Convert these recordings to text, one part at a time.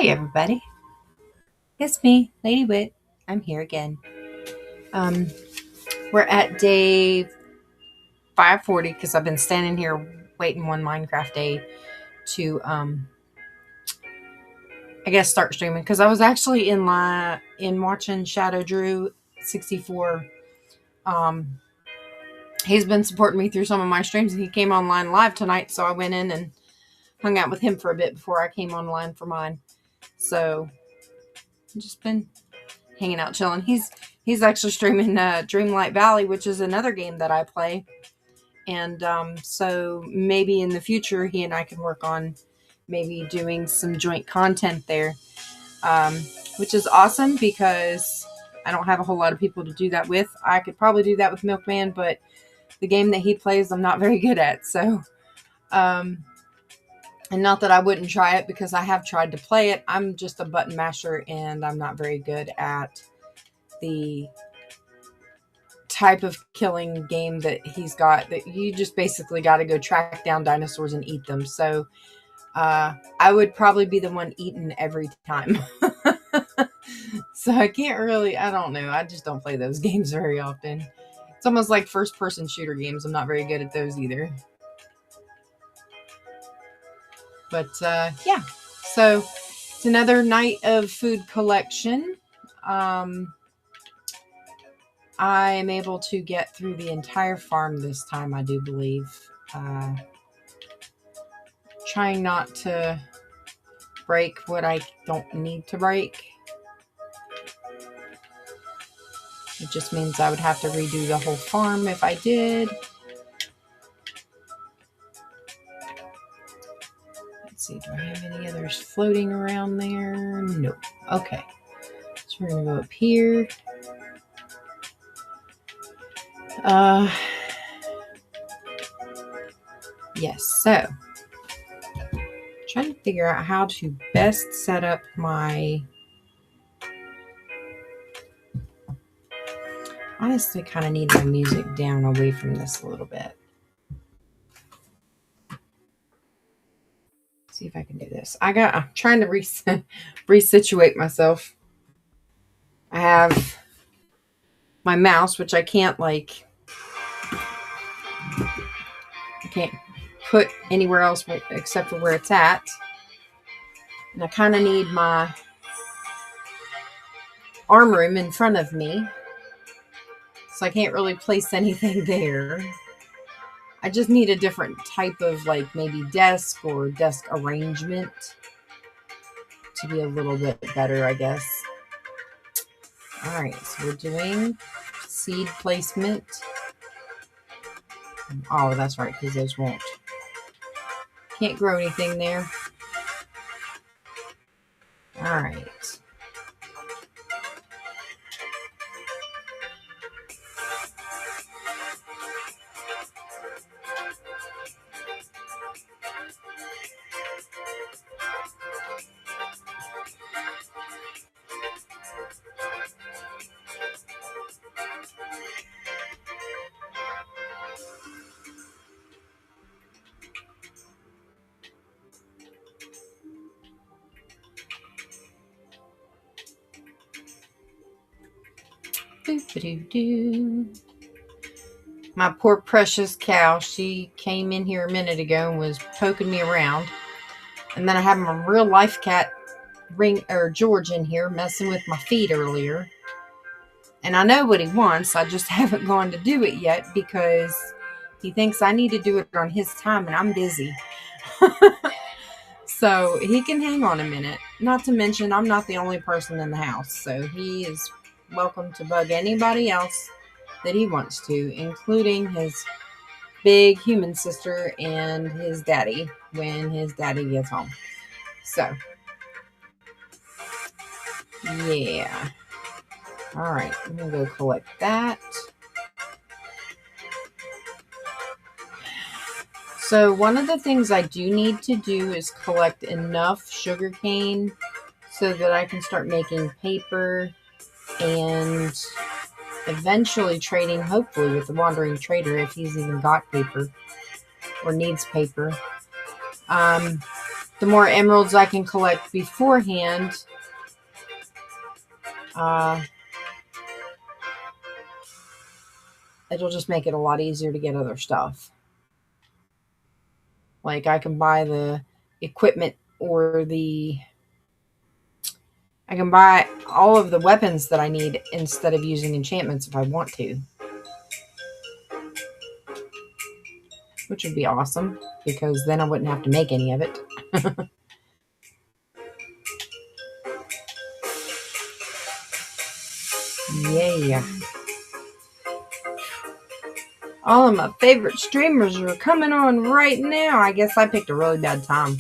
everybody. It's me, Lady Wit. I'm here again. Um, we're at day 540 because I've been standing here waiting one Minecraft day to, I guess, start streaming because I was actually in watching Shadow Drew 64. He's been supporting me through some of my streams, and he came online live tonight, so I went in and hung out with him for a bit before I came online for mine. So I've just been hanging out, chilling. He's actually streaming Dreamlight Valley, which is another game that I play. And so maybe in the future, he and I can work on maybe doing some joint content there, which is awesome because I don't have a whole lot of people to do that with. I could probably do that with Milkman, but the game that he plays, I'm not very good at. So, and not that I wouldn't try it because I have tried to play it. I'm just a button masher and I'm not very good at the type of killing game that he's got, that you just basically got to go track down dinosaurs and eat them. So I would probably be the one eaten every time. So I don't know. I just don't play those games very often. It's almost like first person shooter games. I'm not very good at those either. But yeah, so it's another night of food collection. I am able to get through the entire farm this time, I do believe. Trying not to break what I don't need to break. It just means I would have to redo the whole farm if I did. Let's see, do I have any others floating around there? Nope. Okay. So we're going to go up here. Yes, so trying to figure out how to best set up my, honestly kind of need my music down away from this a little bit. See if I can do this. I'm trying to resituate myself. I have my mouse, which I can't put anywhere else except for where it's at. And I kind of need my arm room in front of me. So I can't really place anything there. I just need a different type of maybe desk or desk arrangement to be a little bit better, I guess. All right, so we're doing seed placement. Oh, that's right, because those can't grow anything there. All right. My poor precious cow, she came in here a minute ago and was poking me around. And then I had my real life cat George in here messing with my feet earlier. And I know what he wants. I just haven't gone to do it yet because he thinks I need to do it on his time and I'm busy. So he can hang on a minute. Not to mention, I'm not the only person in the house. So he is welcome to bug anybody else that he wants to, including his big human sister and his daddy when his daddy gets home. So, yeah. All right, I'm going to go collect that. So one of the things I do need to do is collect enough sugarcane so that I can start making paper and eventually trading, hopefully, with the Wandering Trader if he's even got paper or needs paper. the more emeralds I can collect beforehand, it'll just make it a lot easier to get other stuff. Like I can buy the equipment or I can buy all of the weapons that I need instead of using enchantments if I want to. Which would be awesome, because then I wouldn't have to make any of it. Yeah. All of my favorite streamers are coming on right now. I guess I picked a really bad time.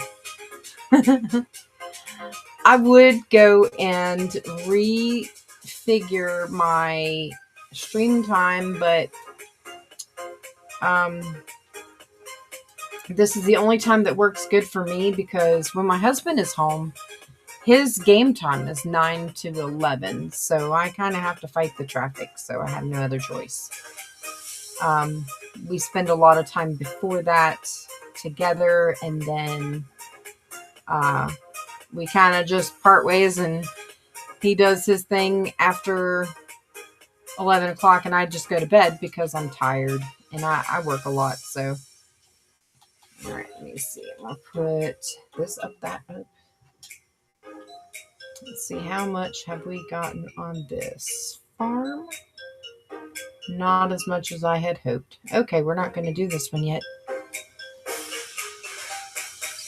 I would go and refigure my stream time, but this is the only time that works good for me, because when my husband is home, his game time is 9 to 11, so I kind of have to fight the traffic, so I have no other choice. We spend a lot of time before that together, and then we kind of just part ways, and he does his thing after 11 o'clock, and I just go to bed because I'm tired, and I work a lot, so. All right, let me see. I'll put this up, that up. Let's see, how much have we gotten on this farm? Not as much as I had hoped. Okay, we're not going to do this one yet.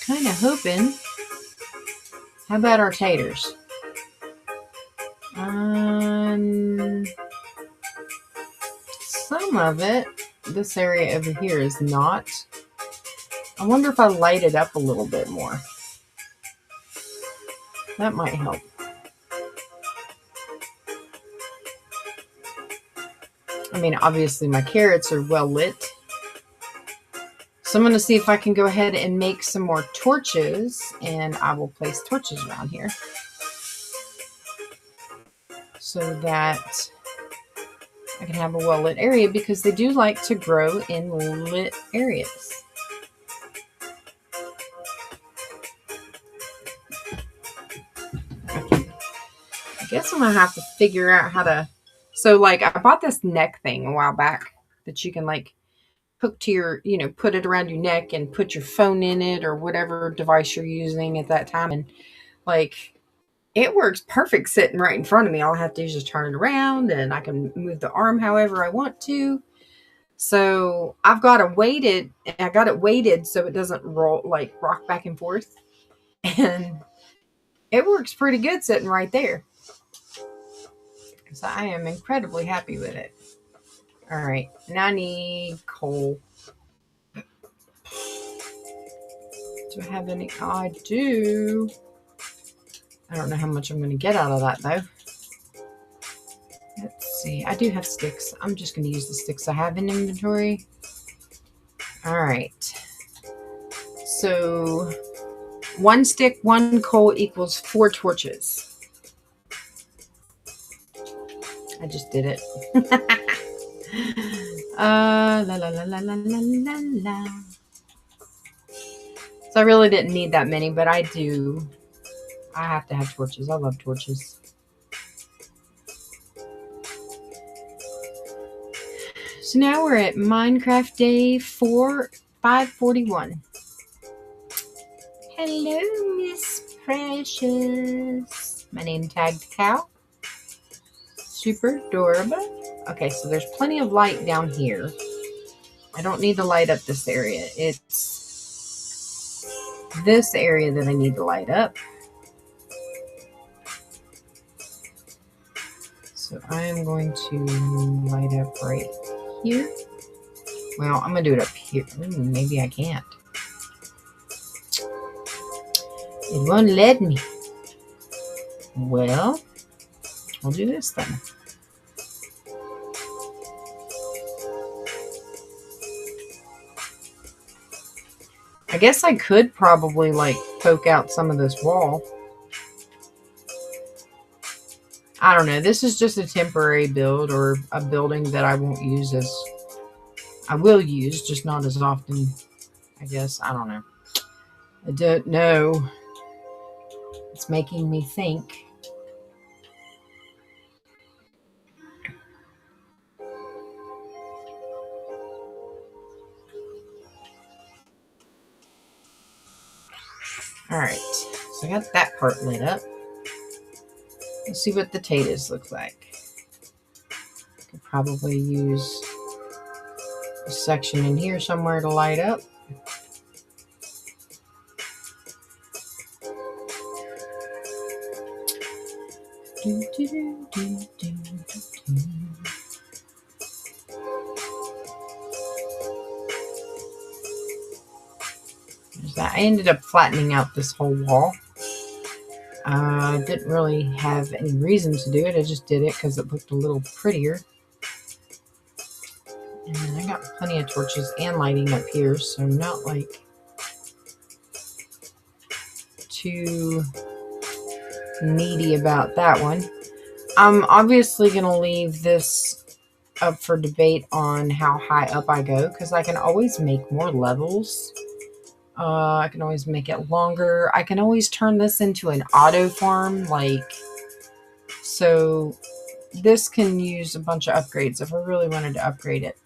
Kind of hoping. How about our taters? Some of it. This area over here is not. I wonder if I light it up a little bit more. That might help. I mean, obviously my carrots are well lit. So I'm going to see if I can go ahead and make some more torches, and I will place torches around here so that I can have a well lit area, because they do like to grow in lit areas. I guess I'm going to have to figure out how to. So, like, I bought this neck thing a while back that you can, like, hook to your, put it around your neck and put your phone in it or whatever device you're using at that time. And, like, it works perfect sitting right in front of me. All I have to do is just turn it around, and I can move the arm however I want to. So, I got it weighted so it doesn't rock back and forth. And it works pretty good sitting right there. So I am incredibly happy with it. All right, now I need coal. Do I have any? Oh, I do. I don't know how much I'm going to get out of that, though. Let's see. I do have sticks. I'm just going to use the sticks I have in inventory. All right. So 1 stick, 1 coal equals 4 torches. I just did it. La la la la la la la la. So I really didn't need that many, but I do. I have to have torches. I love torches. So now we're at Minecraft day 541. Hello, Miss Precious. My name tagged cow. Super adorable. Okay, so there's plenty of light down here. I don't need to light up this area. It's this area that I need to light up. So I am going to light up right here. Well, I'm going to do it up here. Maybe I can't. It won't let me. Well, I'll do this then. I guess I could probably poke out some of this wall. I don't know. This is just a temporary build, or a building that I won't use I will use, just not as often, I guess. I don't know. I don't know. It's making me think. Alright, so I got that part lit up. Let's see what the potatoes look like. Could probably use a section in here somewhere to light up. There's that. I ended up flattening out this whole wall. I didn't really have any reason to do it. I just did it because it looked a little prettier. And I got plenty of torches and lighting up here, so I'm not like too needy about that one. I'm obviously going to leave this up for debate on how high up I go, because I can always make more levels. I can always make it longer. I can always turn this into an auto farm, so this can use a bunch of upgrades if I really wanted to upgrade it.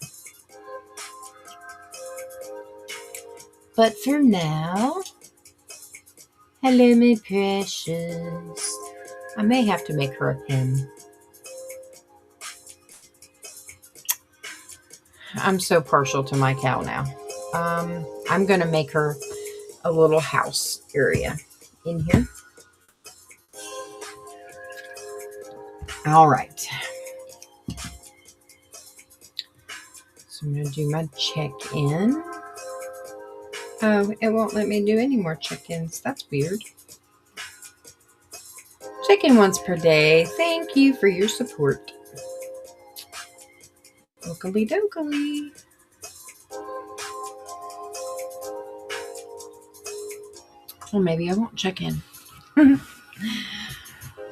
But for now, hello my precious. I may have to make her a pen. I'm so partial to my cow now. I'm going to make her a little house area in here. All right. So I'm going to do my check-in. Oh, it won't let me do any more check-ins. That's weird. Check-in once per day. Thank you for your support. Okily dokily. Well, maybe I won't check in.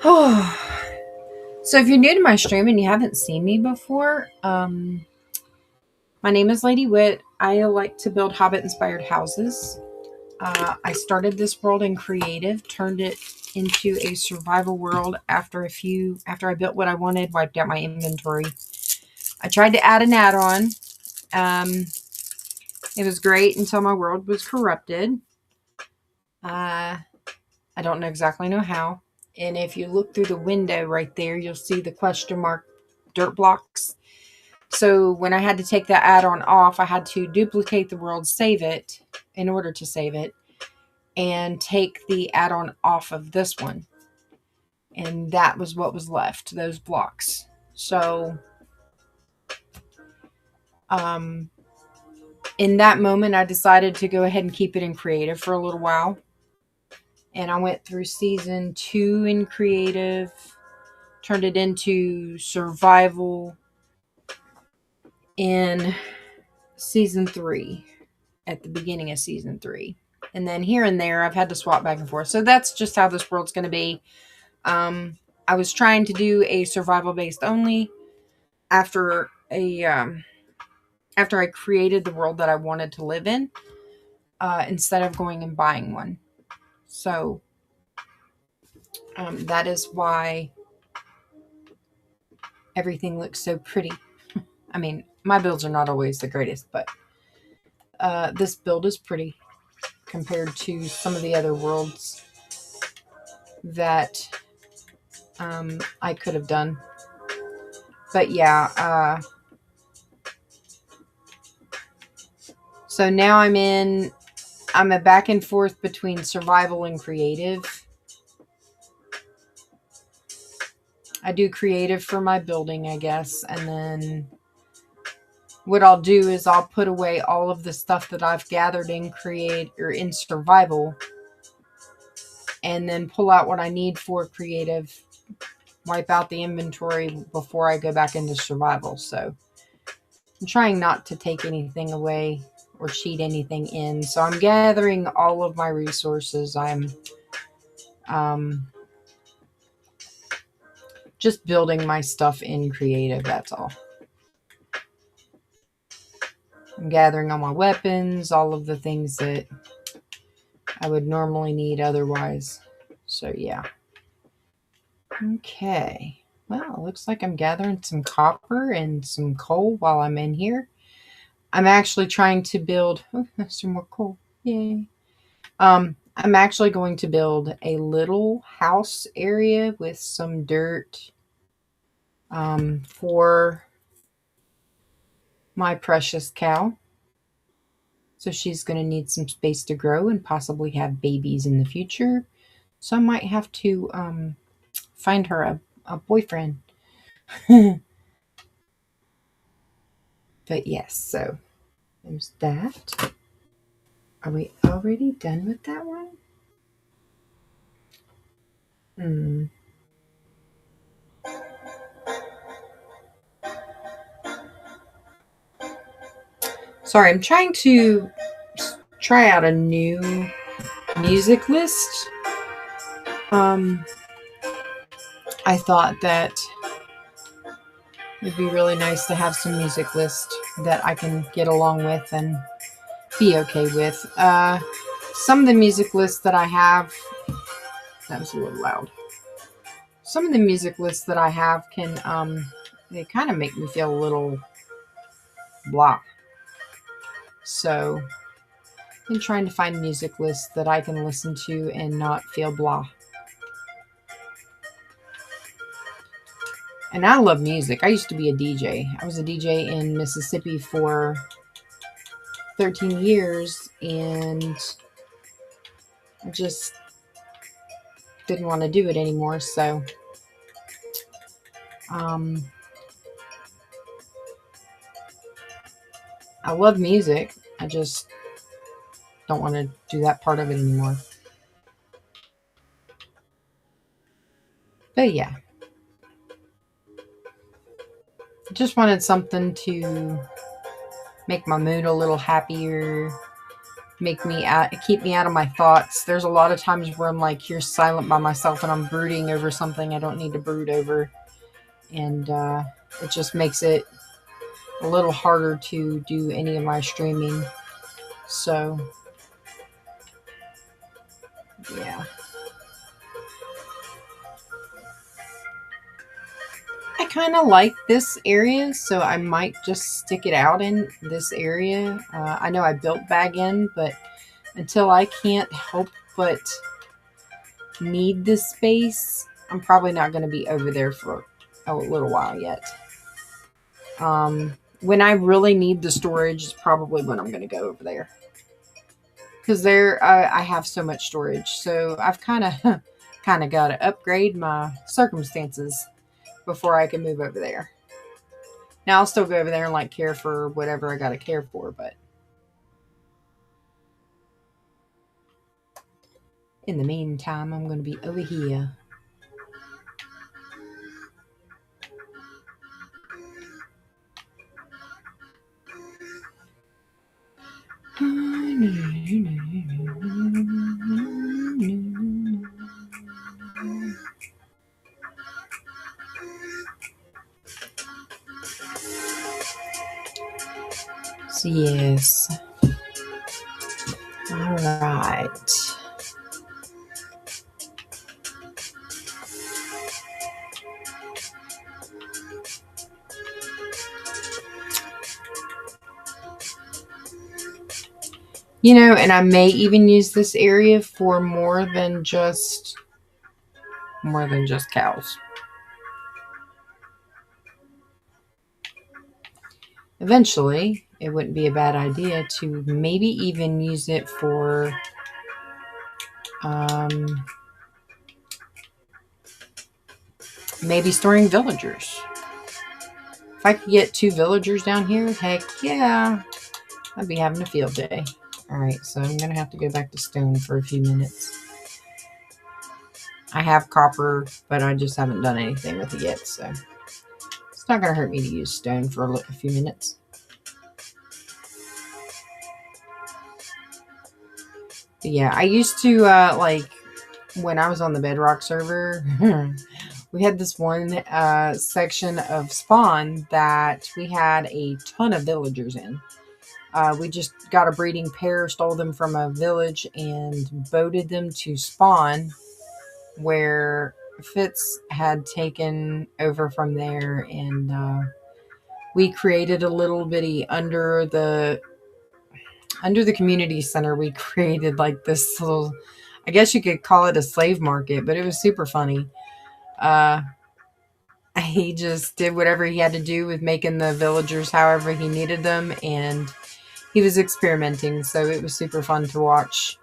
Oh. So if you're new to my stream and you haven't seen me before, my name is Lady Wit. I like to build Hobbit-inspired houses. I started this world in creative, turned it into a survival world after I built what I wanted, wiped out my inventory. I tried to add an add-on. It was great until my world was corrupted. I don't exactly know how. And if you look through the window right there, you'll see the question mark dirt blocks. So when I had to take that add-on off, I had to duplicate the world, save it in order to save it, and take the add-on off of this one. And that was what was left, those blocks. So in that moment, I decided to go ahead and keep it in creative for a little while. And I went through season 2 in creative, turned it into survival in season 3, at the beginning of season 3. And then here and there, I've had to swap back and forth. So that's just how this world's going to be. I was trying to do a survival based only after I created the world that I wanted to live in, instead of going and buying one. So that is why everything looks so pretty. I mean, my builds are not always the greatest, but this build is pretty compared to some of the other worlds that I could have done. But yeah, so now I'm a back and forth between survival and creative. I do creative for my building, I guess, and then what I'll do is I'll put away all of the stuff that I've gathered in in survival, and then pull out what I need for creative, wipe out the inventory before I go back into survival. So I'm trying not to take anything away or cheat anything in. So I'm gathering all of my resources. I'm just building my stuff in creative, that's all. I'm gathering all my weapons, all of the things that I would normally need otherwise. So yeah. Okay. Well, it looks like I'm gathering some copper and some coal while I'm in here. I'm actually trying to build. Oh, there's some more coal. Yay. I'm actually going to build a little house area with some dirt for my precious cow. So she's going to need some space to grow and possibly have babies in the future. So I might have to find her a boyfriend. But yes, so there's that. Are we already done with that one? Sorry, I'm trying to try out a new music list. I thought that it'd be really nice to have some music list that I can get along with and be okay with. Some of the music lists that I have, that was a little loud. Some of the music lists that I have can, they kind of make me feel a little blah. So I've been trying to find music lists that I can listen to and not feel blah. And I love music. I used to be a DJ. I was a DJ in Mississippi for 13 years, and I just didn't want to do it anymore. So, I love music. I just don't want to do that part of it anymore. But yeah, I just wanted something to make my mood a little happier, keep me out of my thoughts. There's a lot of times where I'm like here silent by myself and I'm brooding over something I don't need to brood over, and it just makes it a little harder to do any of my streaming. So yeah, I kind of like this area, so I might just stick it out in this area. I know I built back in, but until I can't help but need this space, I'm probably not going to be over there for a little while yet. When I really need the storage is probably when I'm going to go over there, because there I have so much storage. So I've kind of got to upgrade my circumstances before I can move over there. Now I'll still go over there and like care for whatever I got to care for, but in the meantime, I'm going to be over here. So yes. All right. You know, and I may even use this area for more than just cows. Eventually, it wouldn't be a bad idea to maybe even use it for maybe storing villagers. If I could get 2 villagers down here, heck yeah, I'd be having a field day. Alright, so I'm going to have to go back to stone for a few minutes. I have copper, but I just haven't done anything with it yet, so it's not going to hurt me to use stone for a few minutes. But yeah, I used to, like, when I was on the Bedrock server, we had this one section of spawn that we had a ton of villagers in. We just got a breeding pair, stole them from a village, and boated them to spawn where Fitz had taken over from there. And we created a little bitty under the community center. We created like this little, I guess you could call it a slave market, but it was super funny. Uh, he just did whatever he had to do with making the villagers however he needed them, and he was experimenting, so it was super fun to watch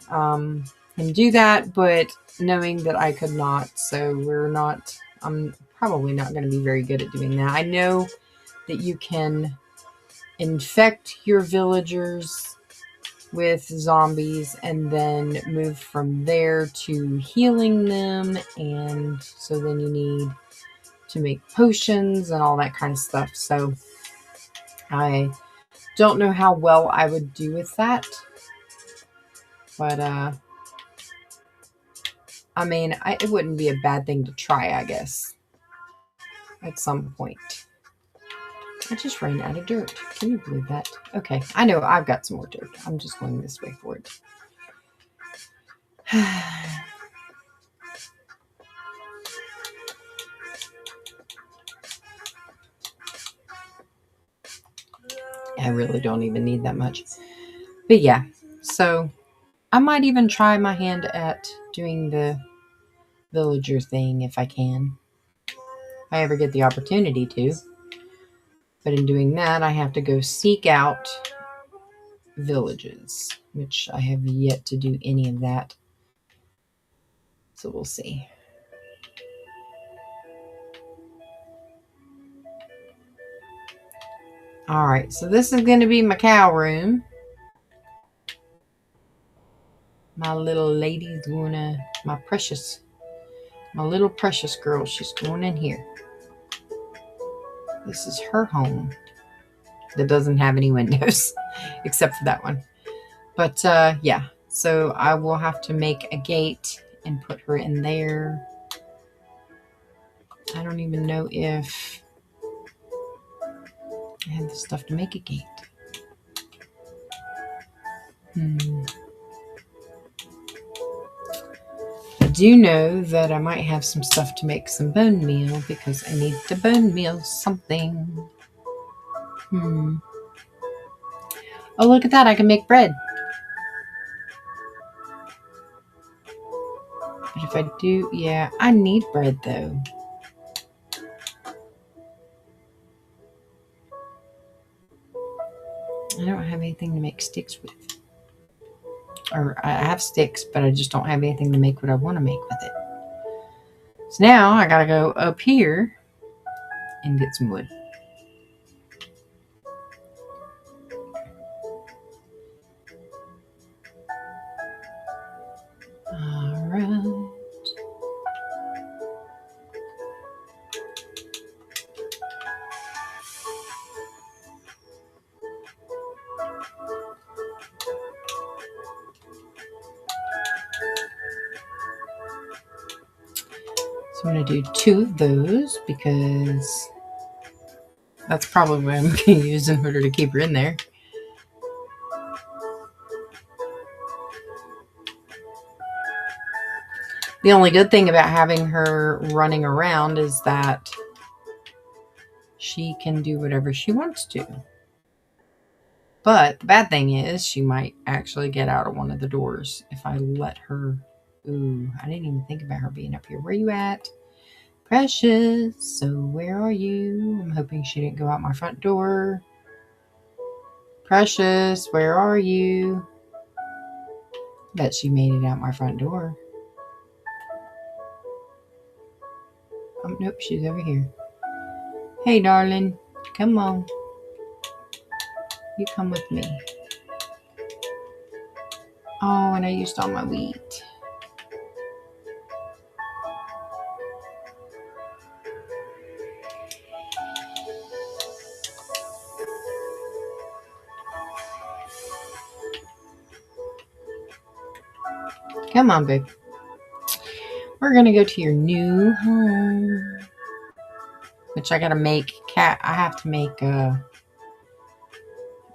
him do that, but knowing that I could not, so I'm probably not going to be very good at doing that. I know that you can infect your villagers with zombies and then move from there to healing them, and so then you need to make potions and all that kind of stuff. So I don't know how well I would do with that, but I mean, it wouldn't be a bad thing to try, I guess, at some point. I just ran out of dirt. Can you believe that? Okay, I know I've got some more dirt. I'm just going this way for it. I really don't even need that much. But yeah, so I might even try my hand at doing the villager thing if I can. If I ever get the opportunity to. But in doing that, I have to go seek out villages, which I have yet to do any of that. So we'll see. All right, so this is going to be my cow room. My little lady's gonna, my little precious girl, she's going in here. This is her home that doesn't have any windows except for that one. But yeah, so I will have to make a gate and put her in there. I don't even know if I have the stuff to make a gate. I do know that I might have some stuff to make some bone meal because I need to bone meal something. Oh, look at that. I can make bread. But if I do, yeah, I need bread though. I don't have anything to make sticks with. Or I have sticks, but I just don't have anything to make what I want to make with it. So now I gotta go up here and get some wood. All right. So I'm going to do 2 of those because that's probably what I'm going to use in order to keep her in there. The only good thing about having her running around is that she can do whatever she wants to. But the bad thing is she might actually get out of one of the doors if I let her. Ooh, I didn't even think about her being up here. Where you at? Precious, so where are you? I'm hoping she didn't go out my front door. Precious, where are you? Bet she made it out my front door. Oh, nope, she's over here. Hey, darling, come on. You come with me. Oh, and I used all my wheat. Come on, babe. We're gonna go to your new home, which I gotta make. I have to make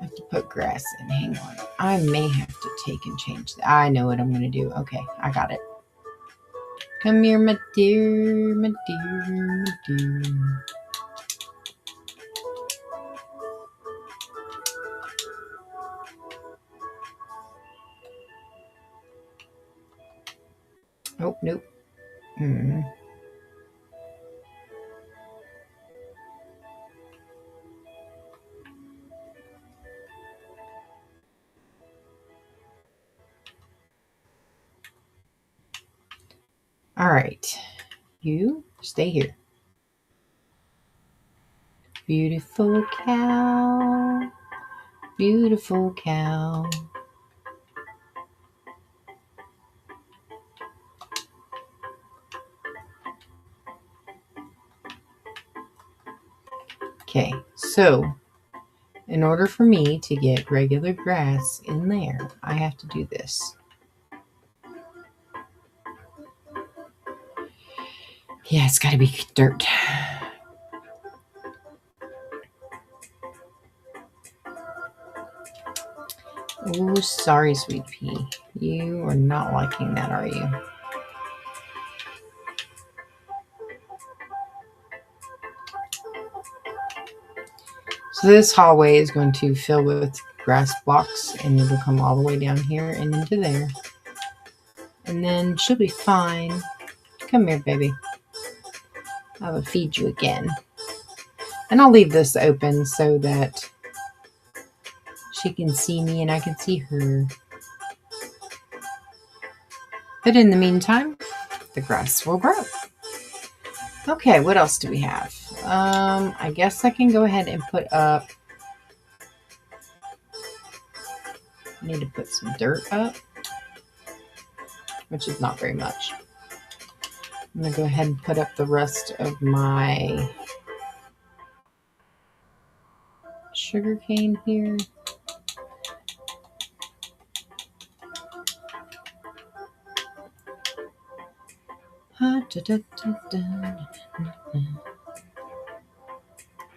I have to put grass in. Hang on. I may have to take and change that. I know what I'm going to do. Okay, I got it. Come here, my dear, my dear, my dear. Oh, nope. All right. You stay here. Beautiful cow. Beautiful cow. Okay, so in order for me to get regular grass in there, I have to do this. Yeah, it's got to be dirt. Oh, sorry, sweet pea. You are not liking that, are you? So this hallway is going to fill with grass blocks, and it'll come all the way down here and into there. And then she'll be fine. Come here, baby. I will feed you again. And I'll leave this open so that she can see me and I can see her. But in the meantime, the grass will grow. Okay, what else do we have? I guess I can go ahead and put up. I need to put some dirt up, which is not very much. I'm going to go ahead and put up the rest of my sugarcane here.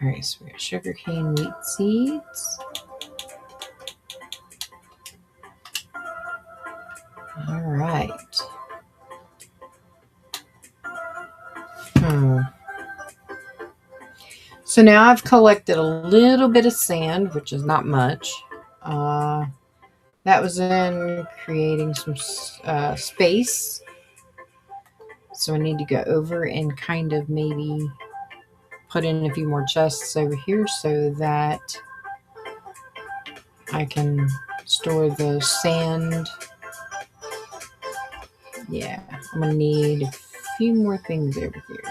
Alright, so we got sugarcane wheat seeds. Alright. So now I've collected a little bit of sand, which is not much. That was in creating some space. So I need to go over and kind of maybe put in a few more chests over here so that I can store the sand. Yeah, I'm going to need a few more things over here.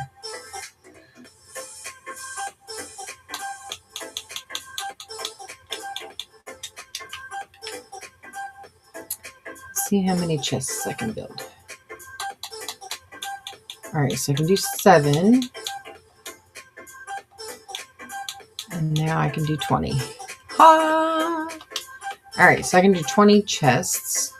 See how many chests I can build. Alright, so I can do 7. And now I can do 20. Ha! Alright, so I can do 20 chests.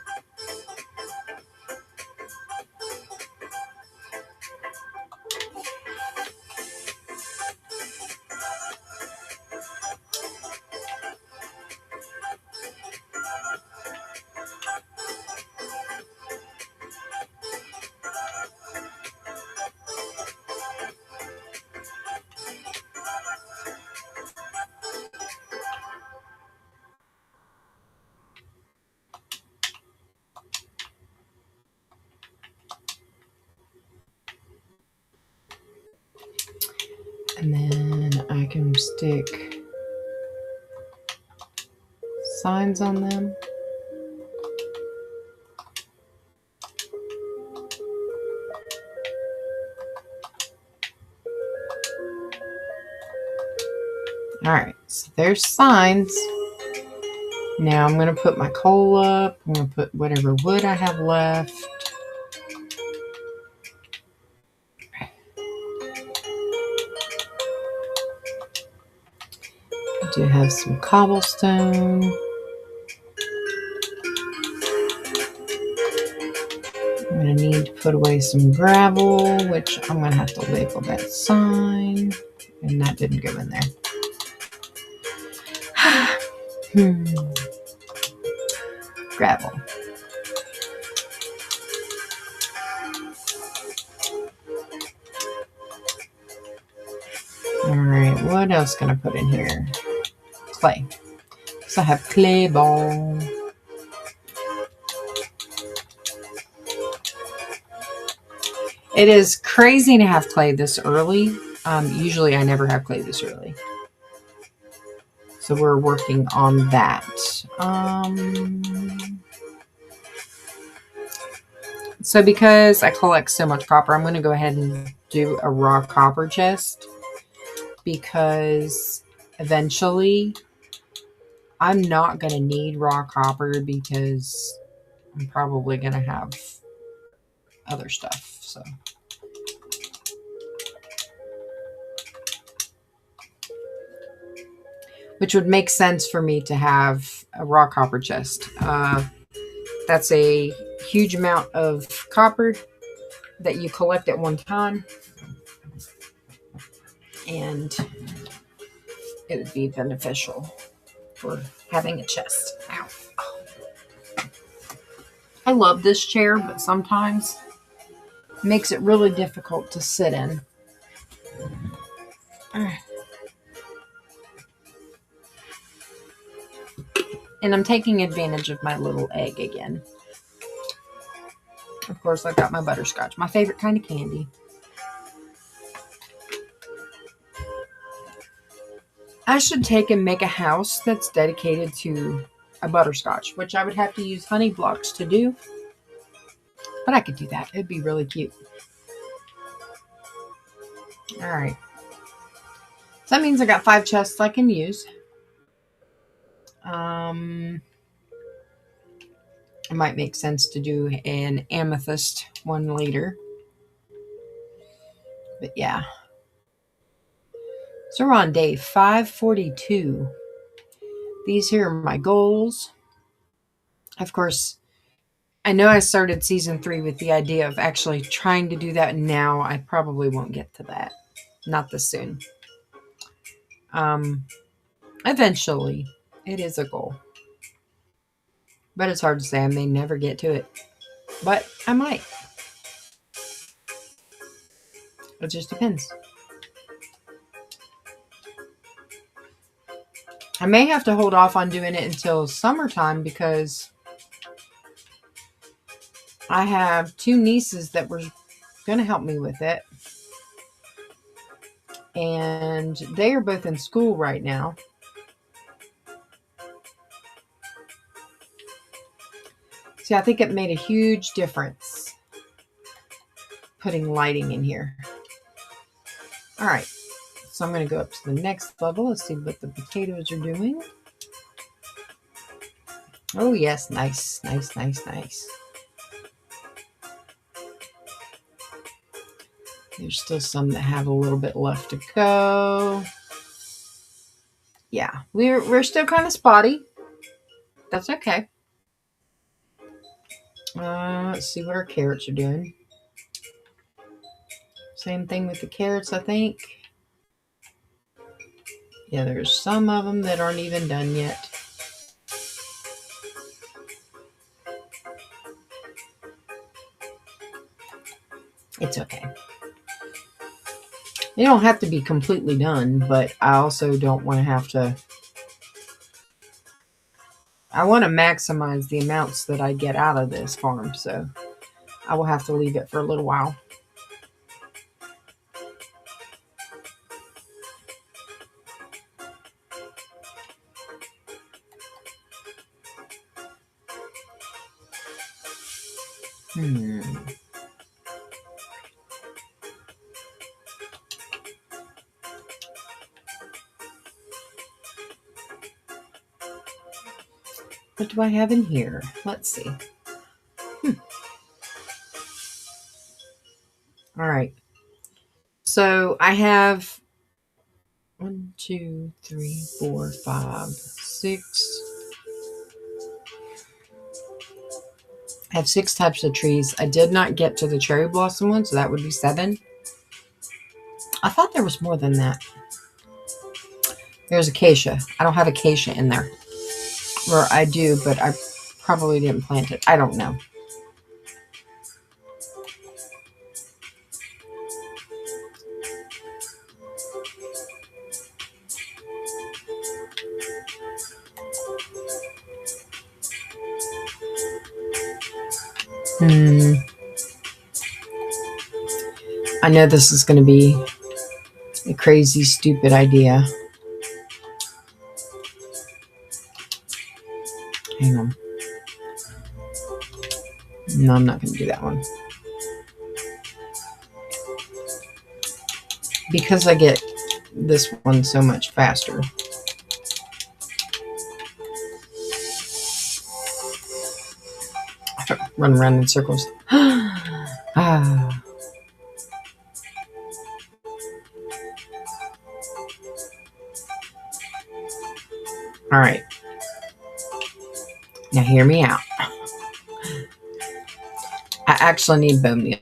And then I can stick signs on them. Alright, so there's signs. Now I'm going to put my coal up. I'm going to put whatever wood I have left. I do have some cobblestone. I'm going to need to put away some gravel, which I'm going to have to label that sign. And that didn't go in there. Gravel. Alright, what else can I put in here? Clay. So I have clay ball. It is crazy to have clay this early. Usually I never have clay this early. So we're working on that. So because I collect so much copper, I'm going to go ahead and do a raw copper chest. Because eventually I'm not going to need raw copper because I'm probably going to have other stuff. So which would make sense for me to have a raw copper chest. That's a huge amount of copper that you collect at one time. And it would be beneficial for having a chest. Ow. I love this chair, but sometimes it makes it really difficult to sit in. And I'm taking advantage of my little egg again. Of course, I've got my butterscotch, my favorite kind of candy. I should take and make a house that's dedicated to a butterscotch, which I would have to use honey blocks to do. But I could do that. It'd be really cute. All right. So that means I got 5 chests I can use. It might make sense to do an amethyst one later. But yeah. So we're on day 542. These here are my goals. Of course, I know I started season 3 with the idea of actually trying to do that now. I probably won't get to that. Not this soon. Eventually, it is a goal. But it's hard to say. I may never get to it. But I might. It just depends. I may have to hold off on doing it until summertime because I have 2 nieces that were going to help me with it. And they are both in school right now. See, I think it made a huge difference putting lighting in here. All right. So I'm going to go up to the next level. Let's see what the potatoes are doing. Oh, yes. Nice, nice, nice, nice. There's still some that have a little bit left to go. Yeah, we're still kind of spotty. That's okay. Let's see what our carrots are doing. Same thing with the carrots, I think. Yeah, there's some of them that aren't even done yet. It's okay. They don't have to be completely done, but I also don't want to have to... I want to maximize the amounts that I get out of this farm, so I will have to leave it for a little while. What do I have in here? Let's see. All right. So I have 1, 2, 3, 4, 5, 6. I have 6 types of trees. I did not get to the cherry blossom one, so that would be 7. I thought there was more than that. There's acacia. I don't have acacia in there. Or I do, but I probably didn't plant it. I don't know. I know this is going to be a crazy, stupid idea. Hang on. No, I'm not going to do that one. Because I get this one so much faster. Run around in circles. Ah. All right. Now hear me out. I actually need bone meal.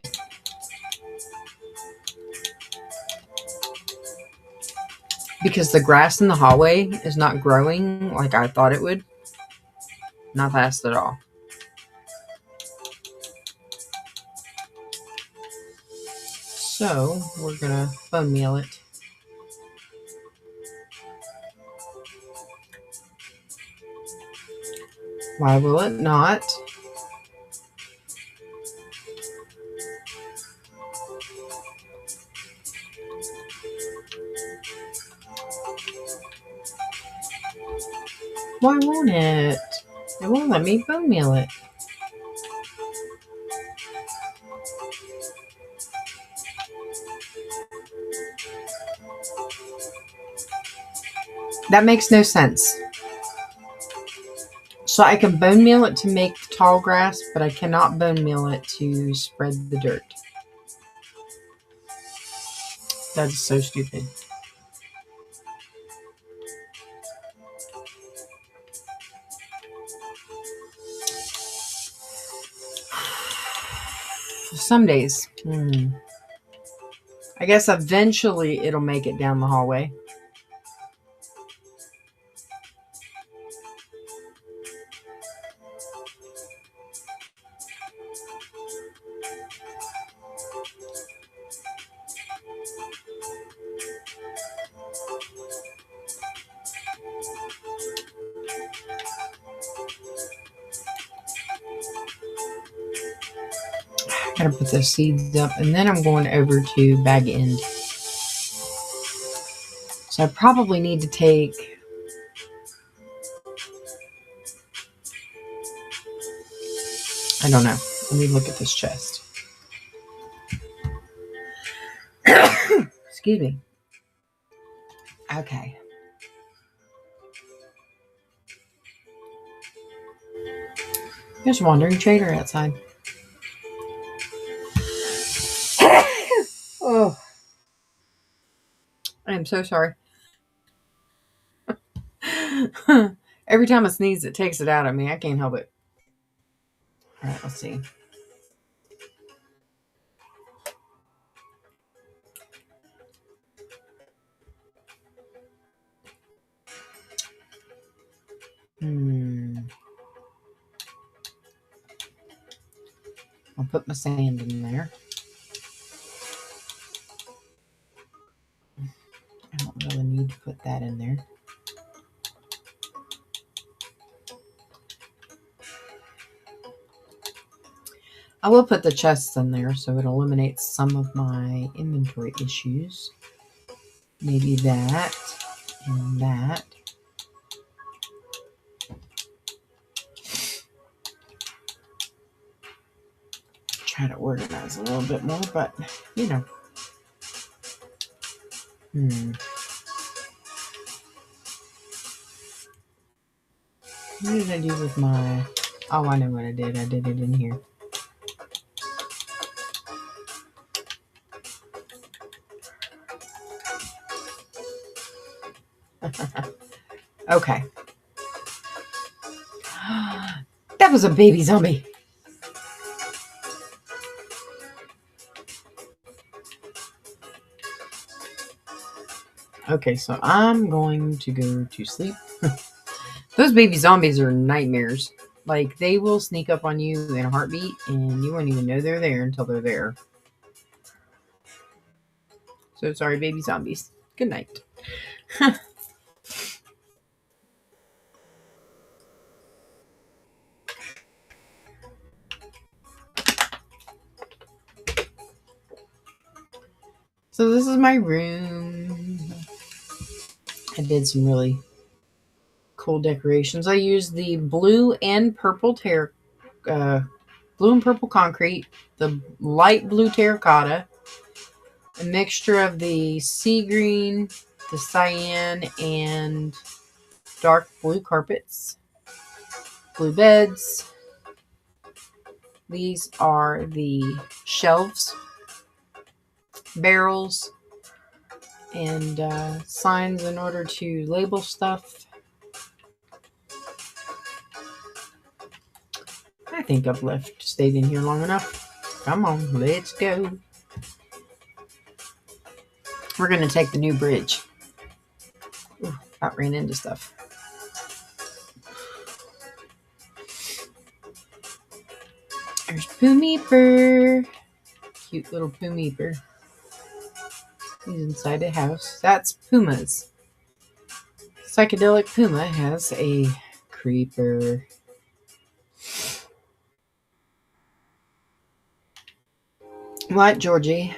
Because the grass in the hallway is not growing like I thought it would. Not fast at all. So we're going to bone meal it. Why will it not? Why won't it? It won't let me bone meal it. That makes no sense. So I can bone meal it to make tall grass, but I cannot bone meal it to spread the dirt. That is so stupid. Some days. I guess eventually it'll make it down the hallway. Gotta put those seeds up, and then I'm going over to bag end. So I probably need to take I don't know. Let me look at this chest. Excuse me. Okay. There's a wandering trader outside. Oh. I am so sorry. Every time I sneeze, it takes it out of me. I can't help it. All right, let's see. I'll put my sand in there. I don't really need to put that in there. I will put the chests in there so it eliminates some of my inventory issues. Maybe that and that. Try to organize a little bit more, but you know. What did I do with my... Oh, I know what I did. I did it in here. Okay. That was a baby zombie. Okay, so I'm going to go to sleep. Those baby zombies are nightmares. Like, they will sneak up on you in a heartbeat, and you won't even know they're there until they're there. So sorry, baby zombies. Good night. So this is my room. I did some really cool decorations. I used the blue and purple blue and purple concrete, the light blue terracotta, a mixture of the sea green, the cyan, and dark blue carpets, blue beds. These are the shelves, barrels, and signs in order to label stuff. I think I've stayed in here long enough. Come on, let's go. We're going to take the new bridge. Ooh, about ran into stuff. There's Poomeeper. Cute little Poomeeper. He's inside a house. That's Puma's. Psychedelic Puma has a creeper. What, Georgie?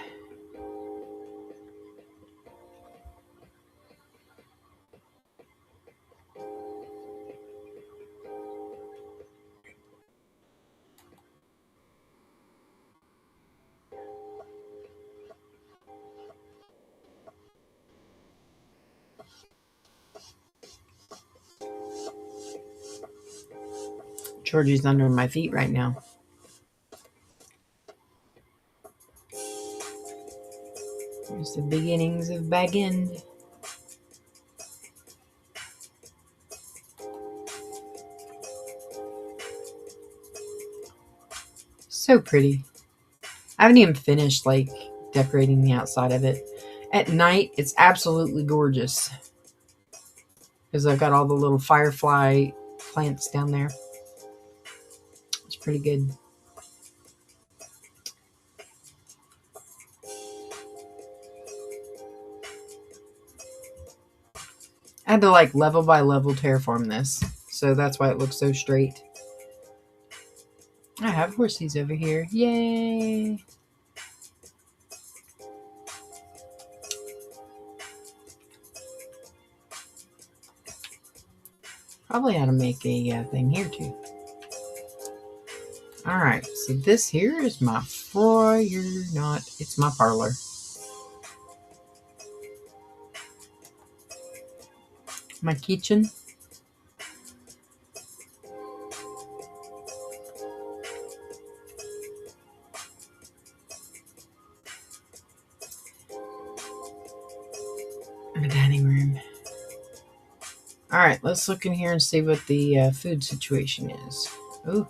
Georgie's under my feet right now. There's the beginnings of Bag End. So pretty. I haven't even finished decorating the outside of it. At night, it's absolutely gorgeous because I've got all the little firefly plants down there. It's pretty good. I had to level by level terraform this, so that's why it looks so straight. I have horsies over here. Yay! Probably ought to make a thing here too. Alright, so this here is my it's my parlor. My kitchen. My dining room. Alright, let's look in here and see what the food situation is. Ooh,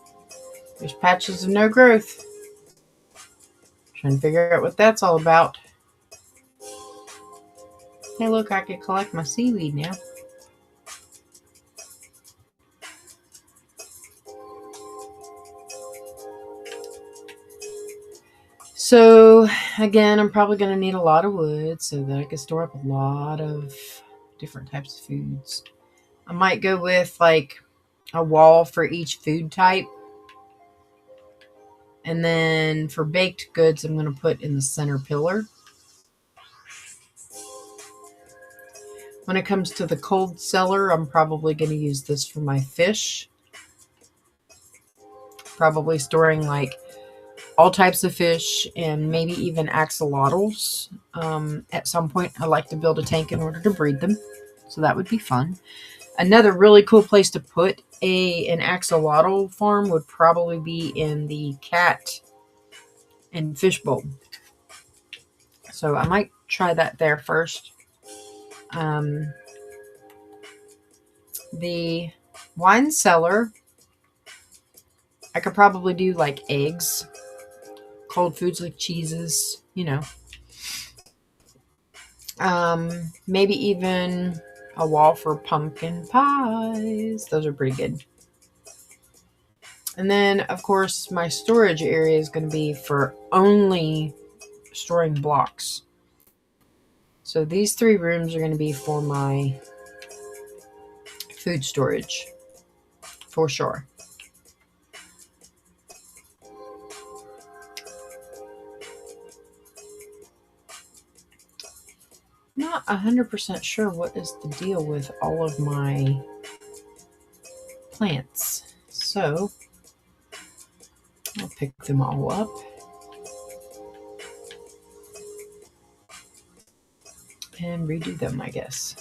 there's patches of no growth. Trying to figure out what that's all about. Hey, look, I can collect my seaweed now. So, again, I'm probably going to need a lot of wood so that I can store up a lot of different types of foods. I might go with a wall for each food type. And then for baked goods, I'm going to put in the center pillar. When it comes to the cold cellar, I'm probably going to use this for my fish. Probably storing all types of fish and maybe even axolotls. At some point, I like to build a tank in order to breed them. So that would be fun. Another really cool place to put an axolotl farm would probably be in the cat and fish bowl. So I might try that there first. The wine cellar, I could probably do eggs, cold foods like cheeses, maybe even a wall for pumpkin pies. Those are pretty good. And then, of course, my storage area is going to be for only storing blocks. So these 3 rooms are going to be for my food storage, for sure. Not 100% sure what is the deal with all of my plants. So I'll pick them all up. And redo them, I guess.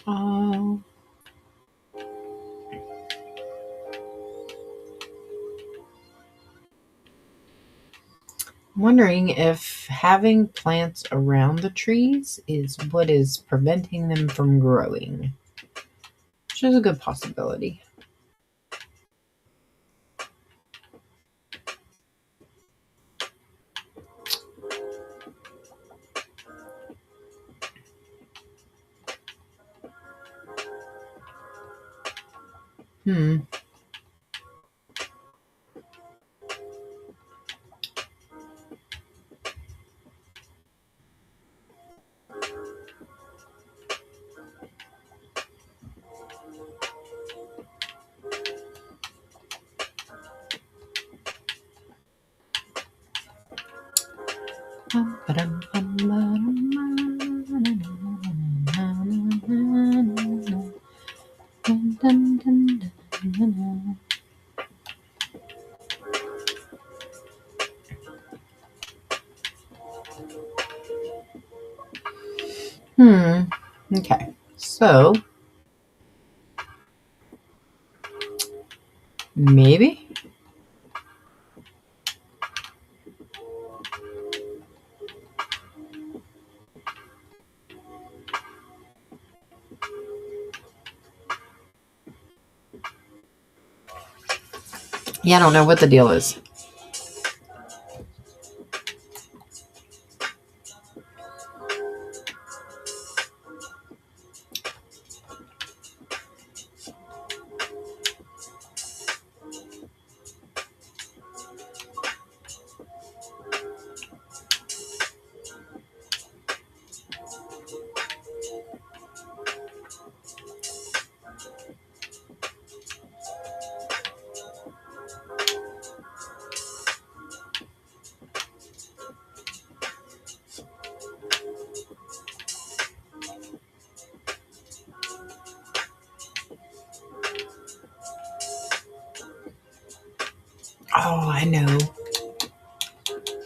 I'm wondering if having plants around the trees is what is preventing them from growing, which is a good possibility. Okay, so maybe. Yeah, I don't know what the deal is. Oh, I know.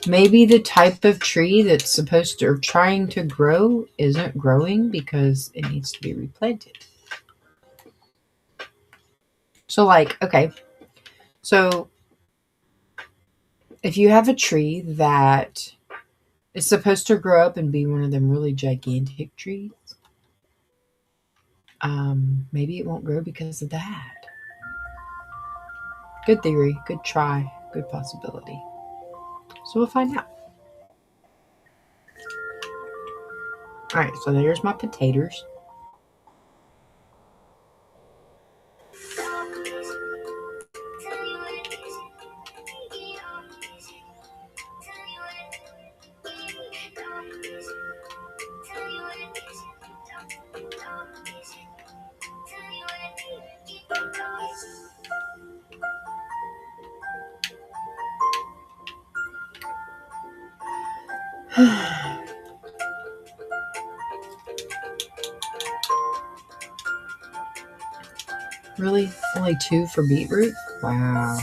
Maybe the type of tree that's supposed to or trying to grow isn't growing because it needs to be replanted. So, like, okay. So, if you have a tree that is supposed to grow up and be one of them really gigantic trees, maybe it won't grow because of that. Good theory, good try, good possibility. So we'll find out. All right, so there's my potatoes. Really? Only 2 for beetroot? Wow.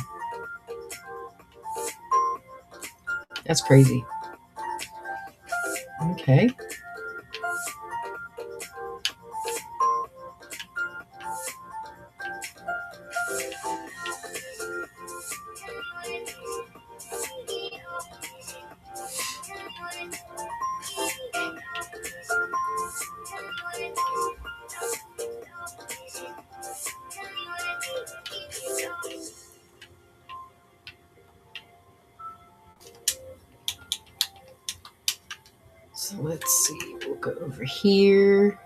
That's crazy. Okay. So let's see. We'll go over here.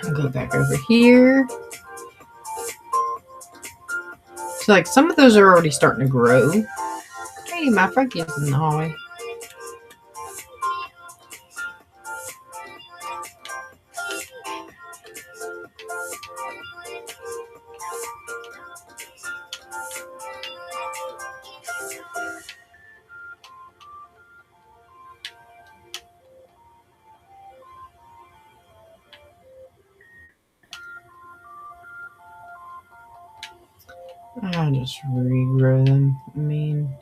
I'll go back over here. So like some of those are already starting to grow. Hey, my Frankie's in the hallway. I'll just regrow them. I mean,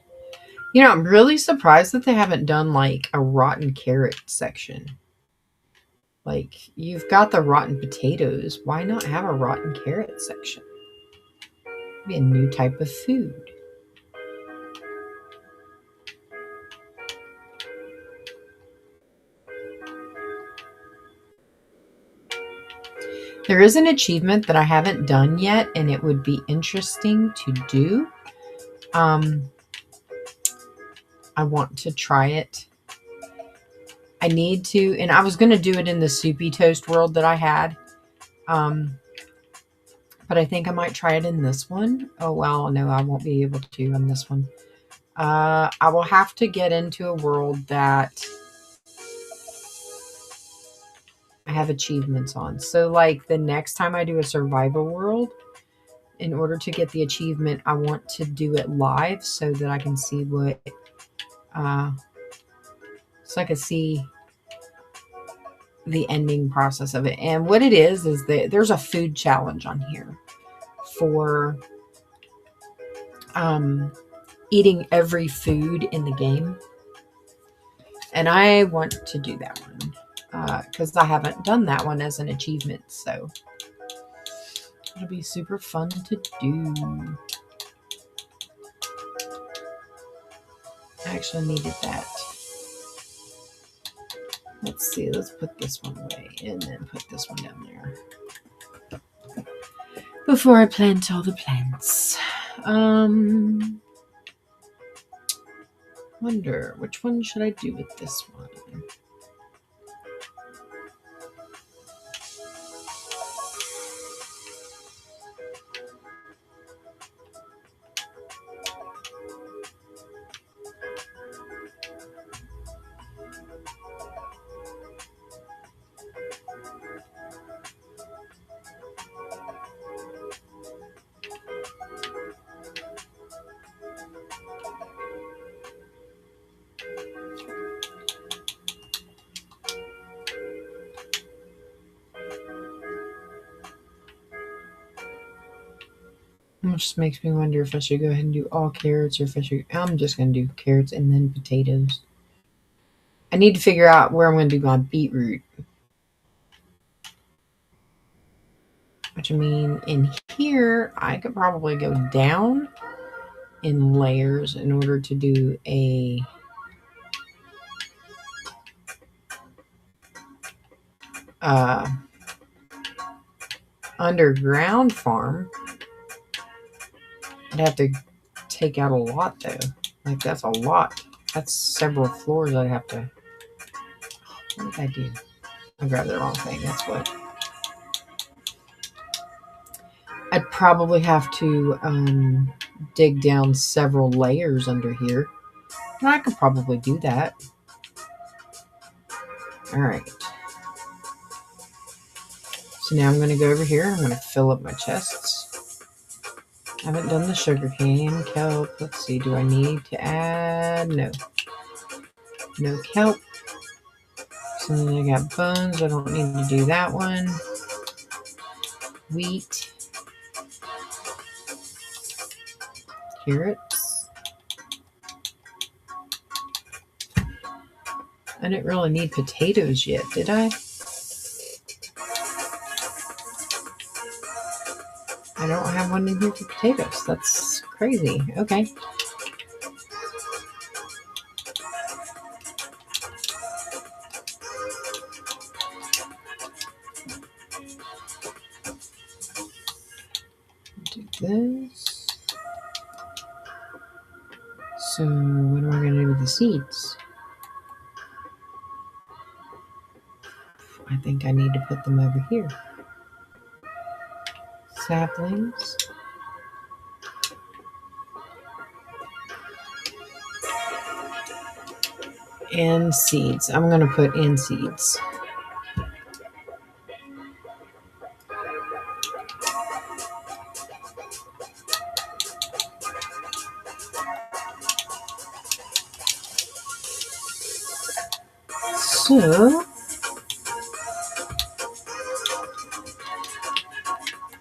I'm really surprised that they haven't done like a rotten carrot section. Like, you've got the rotten potatoes. Why not have a rotten carrot section? It'd be a new type of food. There is an achievement that I haven't done yet, and it would be interesting to do. I want to try it. I need to, and I was going to do it in the soupy toast world that I had. But I think I might try it in this one. Oh, well, no, I won't be able to on this one. I will have to get into a world that I have achievements on. So, like, the next time I do a survival world, in order to get the achievement, I want to do it live so that I can see what, so I can see the ending process of it. And what it is that there's a food challenge on here for eating every food in the game. And I want to do that one because I haven't done that one as an achievement. So it'll be super fun to do. I actually needed that. Let's see, let's put this one away and then put this one down there before I plant all the plants. Wonder which one should I do with this one? It just makes me wonder if I should go ahead and do all carrots or if I should. I'm just going to do carrots and then potatoes. I need to figure out where I'm going to do my beetroot. Which, I mean, in here, I could probably go down in layers in order to do a underground farm. I'd have to take out a lot, though. Like, that's a lot. That's several floors I'd have to... What did I do? I grabbed the wrong thing. That's what... I'd probably have to dig down several layers under here. And I could probably do that. All right. So now I'm going to go over here. I'm going to fill up my chests. I haven't done the sugarcane, kelp. Let's see. Do I need to add? No. No kelp. So then I got bones. I don't need to do that one. Wheat. Carrots. I didn't really need potatoes yet, did I? I don't have one in here for potatoes. That's crazy. Okay. Do this. So what am I going to do with the seeds? I think I need to put them over here. Saplings. And seeds. I'm going to put in seeds. So,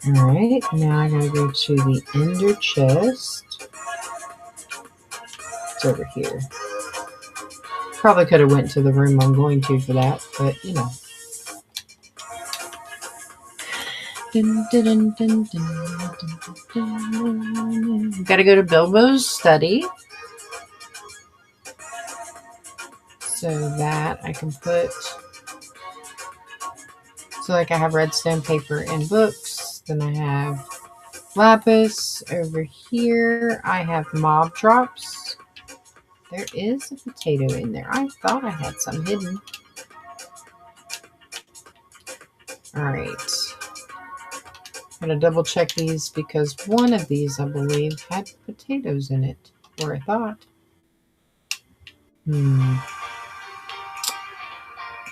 alright, now I gotta go to the ender chest. It's over here. Probably could have went to the room I'm going to for that, but you know. Gotta go to Bilbo's study. So that I can put, so like I have redstone paper and books. Then I have lapis over here. I have mob drops. There is a potato in there. I thought I had some hidden. All right. I'm going to double check these because one of these, I believe, had potatoes in it. Or I thought.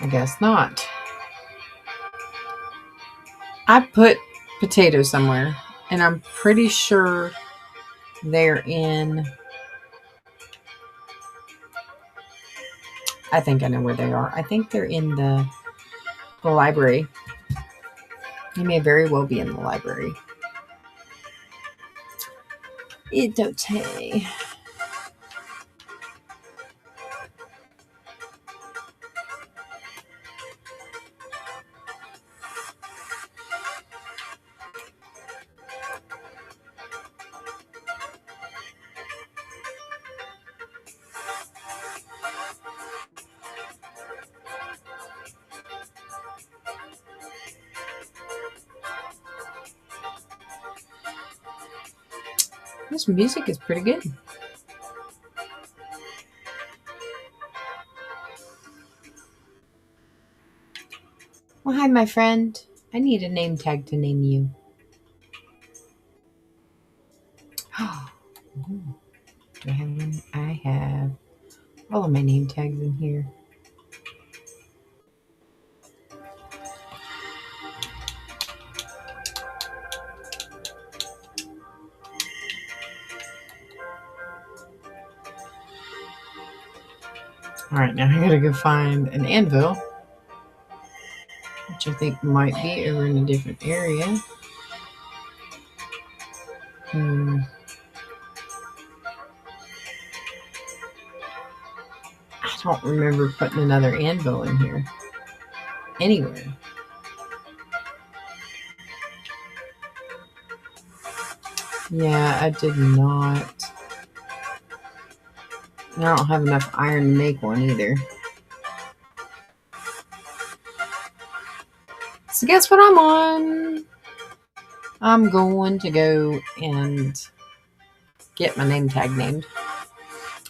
I guess not. I put potatoes somewhere, and I'm pretty sure they're in... I think I know where they are. I think they're in the library. They may very well be in the library. It's okay. This music is pretty good. Well, hi, my friend. I need a name tag to name you. Oh, do I have one? I have all of my name tags in here. All right, now I gotta go find an anvil, which I think might be over in a different area. I don't remember putting another anvil in here anywhere. Yeah, I did not. I don't have enough iron to make one either. So guess what I'm on? I'm going to go and get my name tag named.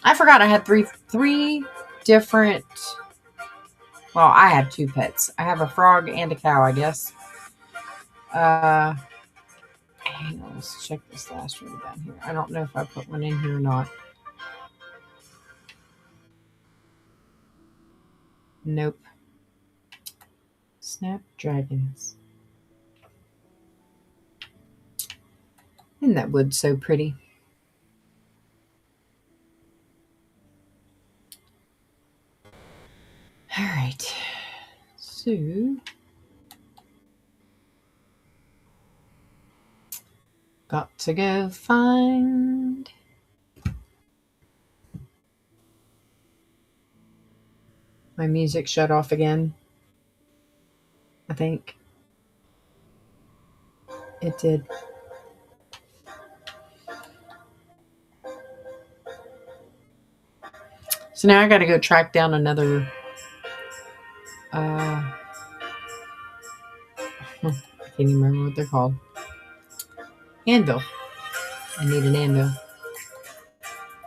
I forgot I had three different... Well, I have two pets. I have a frog and a cow, I guess. Hang on, let's check this last one down here. I don't know if I put one in here or not. Nope. Snapdragons. Isn't that wood so pretty? All right. So, got to go find my music shut off again. I think it did. So now I got to go track down another. I can't even remember what they're called. Anvil. I need an anvil.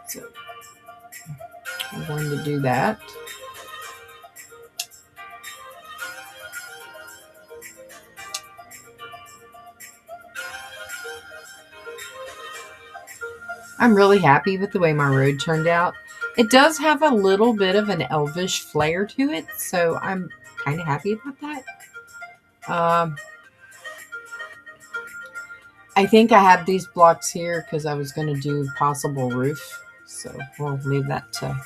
So I'm going to do that. I'm really happy with the way my road turned out. It does have a little bit of an elvish flair to it, so I'm kind of happy about that. I think I have these blocks here because I was going to do possible roof, so we'll leave that to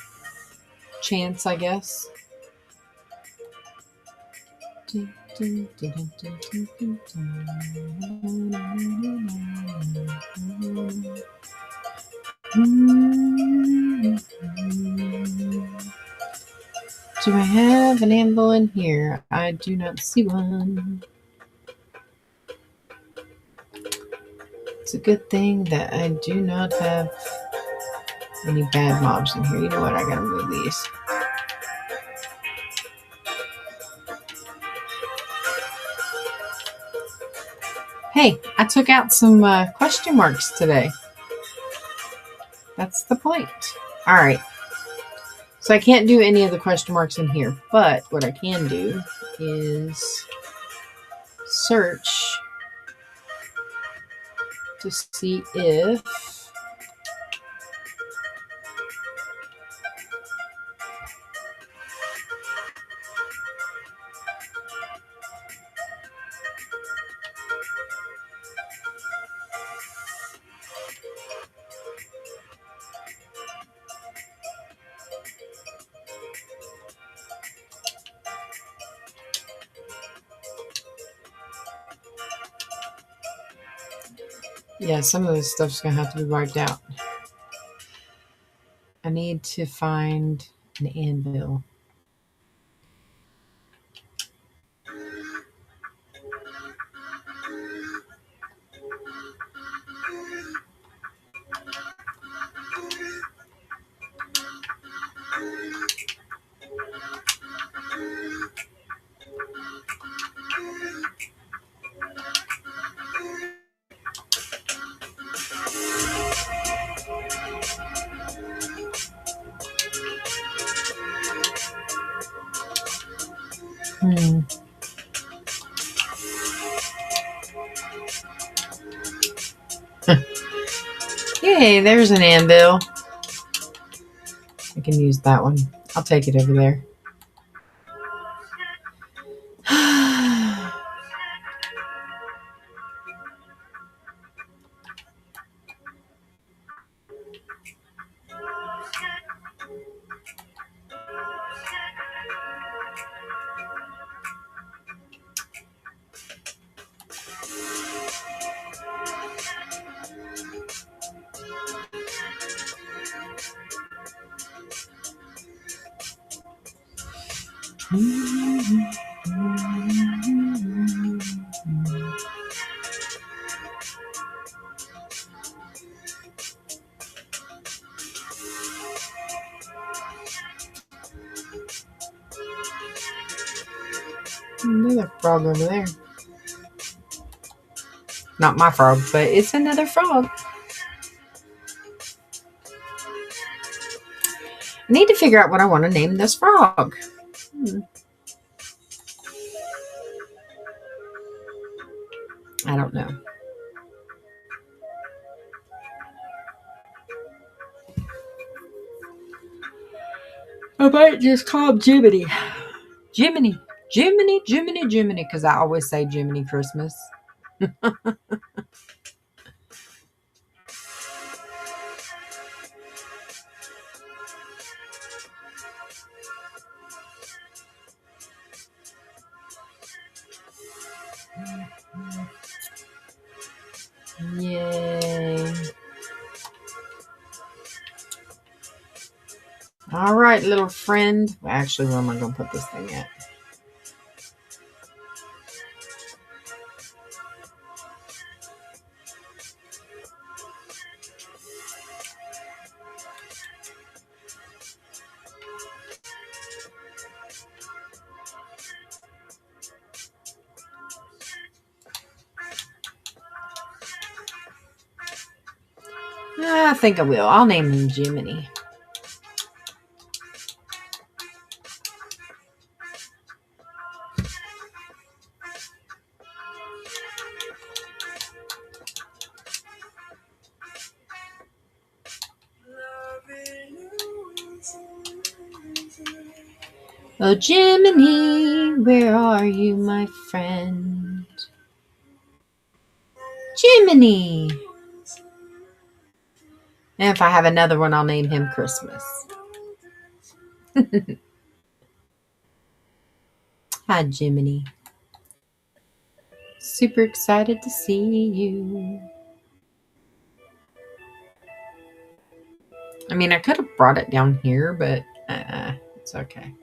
chance, I guess. Do I have an anvil in here? I do not see one. It's a good thing that I do not have any bad mobs in here. You know what? I gotta move these. Hey, I took out some question marks today. That's the point. All right. So I can't do any of the question marks in here, but what I can do is search to see if yeah, some of this stuff's gonna have to be wiped out. I need to find an anvil. Yay, there's an anvil. I can use that one. I'll take it over there. Another frog over there. Not my frog, but it's another frog. I need to figure out what I want to name this frog. I don't know. I might just call him Jiminy. Jiminy. Jiminy, Jiminy, Jiminy, because I always say Jiminy Christmas. Yay. All right, little friend. Actually, where am I going to put this thing at? I think I will. I'll name him Jiminy. Oh, Jiminy, where are you, my friend? Jiminy. And if I have another one, I'll name him Christmas. Hi, Jiminy. Super excited to see you. I mean, I could have brought it down here, but it's okay.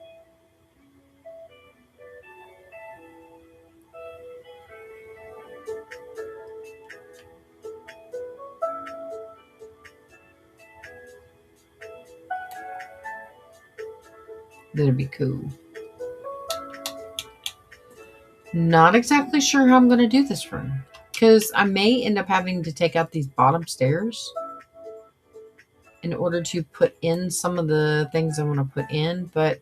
That'd be cool. Not exactly sure how I'm going to do this room, because I may end up having to take out these bottom stairs in order to put in some of the things I want to put in, but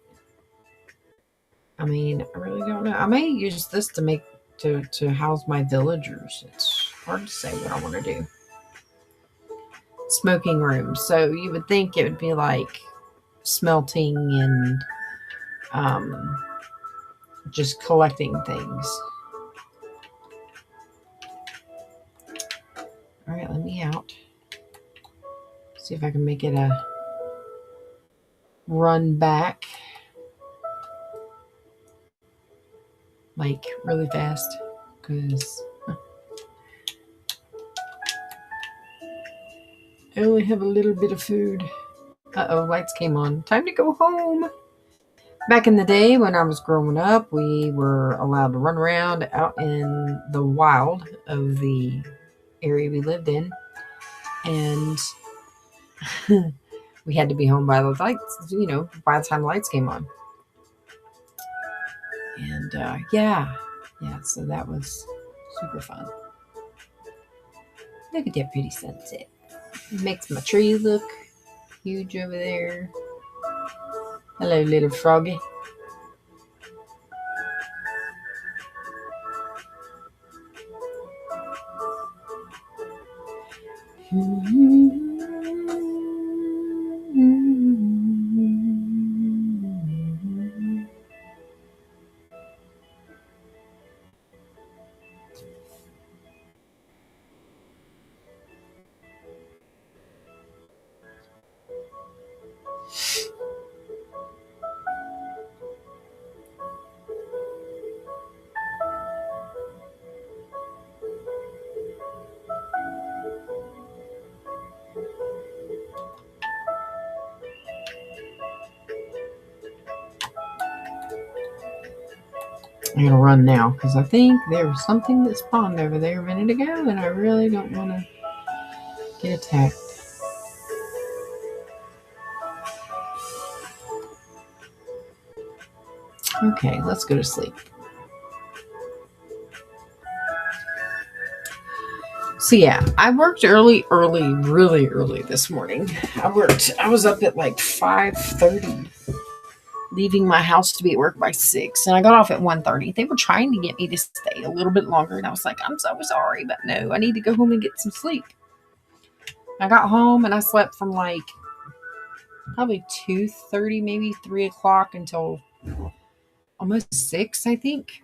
I mean, I really don't know. I may use this to house my villagers. It's hard to say what I want to do. Smoking room. So you would think it would be like smelting and just collecting things. All right, let me out. See if I can make it a run back. Like really fast. Because I only have a little bit of food. Uh-oh, lights came on. Time to go home. Back in the day when I was growing up, we were allowed to run around out in the wild of the area we lived in. And we had to be home by the lights, by the time the lights came on. And yeah, so that was super fun. Look at that pretty sunset. It makes my tree look huge over there. Hello, little froggy. I'm gonna run now because I think there was something that spawned over there a minute ago and I really don't want to get attacked. Okay, let's go to sleep. So yeah, I worked really early this morning. I was up at like 5:30, leaving my house to be at work by 6, and I got off at 1:30. They were trying to get me to stay a little bit longer, and I was like, I'm so sorry, but no, I need to go home and get some sleep. I got home and I slept from like probably 2:30, maybe 3 o'clock until almost 6, I think.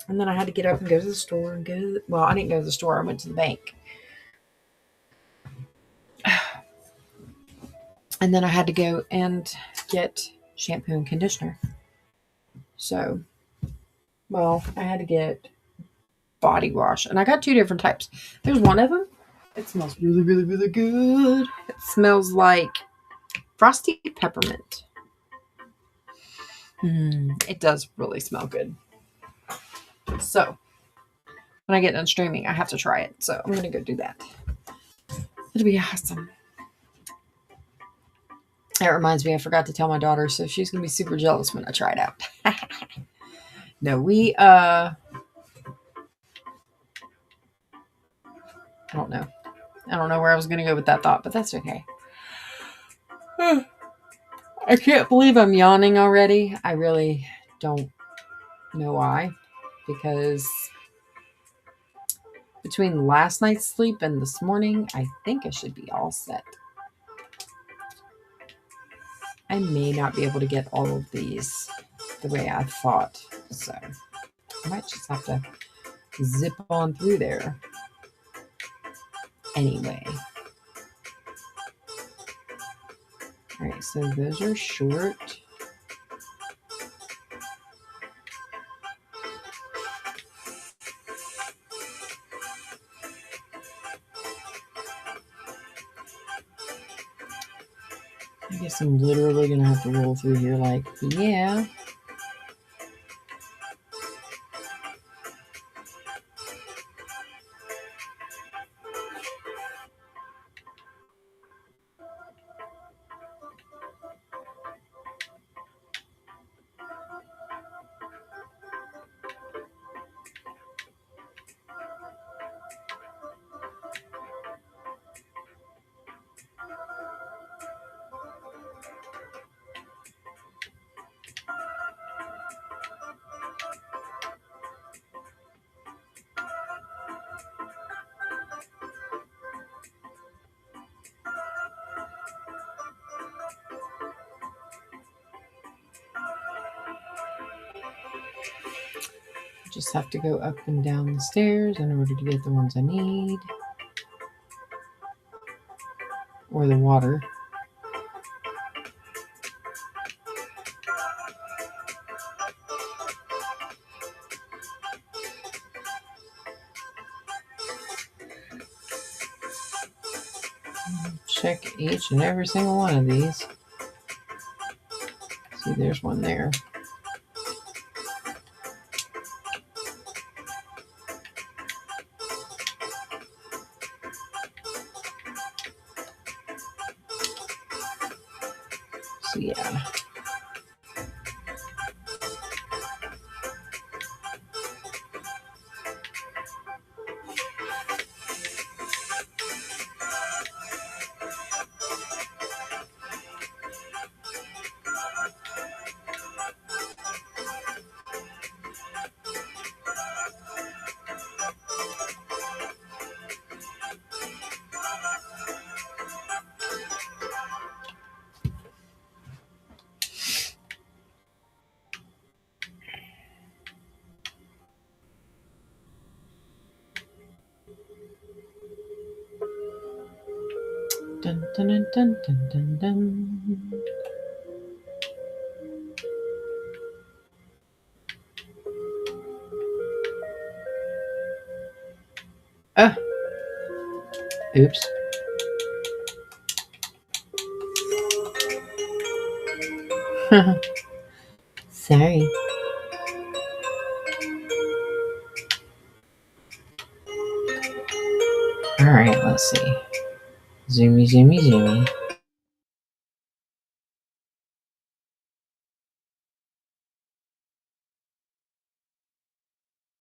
And then I had to get up and go to the store and well, I didn't go to the store. I went to the bank. And then I had to go and get shampoo and conditioner. So, well, I had to get body wash. And I got 2 different types. There's one of them. It smells really, really, really good. It smells like frosty peppermint. It does really smell good. So, when I get done streaming, I have to try it. So, I'm going to go do that. It'll be awesome. That reminds me, I forgot to tell my daughter, so she's going to be super jealous when I try it out. No, I don't know. I don't know where I was going to go with that thought, but that's okay. I can't believe I'm yawning already. I really don't know why, because between last night's sleep and this morning, I think I should be all set. I may not be able to get all of these the way I thought, so I might just have to zip on through there. Anyway. Alright, so those are short. I guess I'm literally going to have to roll through here like, yeah. Just have to go up and down the stairs in order to get the ones I need. Or the water. Check each and every single one of these. See, there's one there. So yeah. Dun, dun, dun, dun, dun, dun, dun. Ah. Oops. Sorry. Alright, let's see. Zoomy, zoomy, zoomy.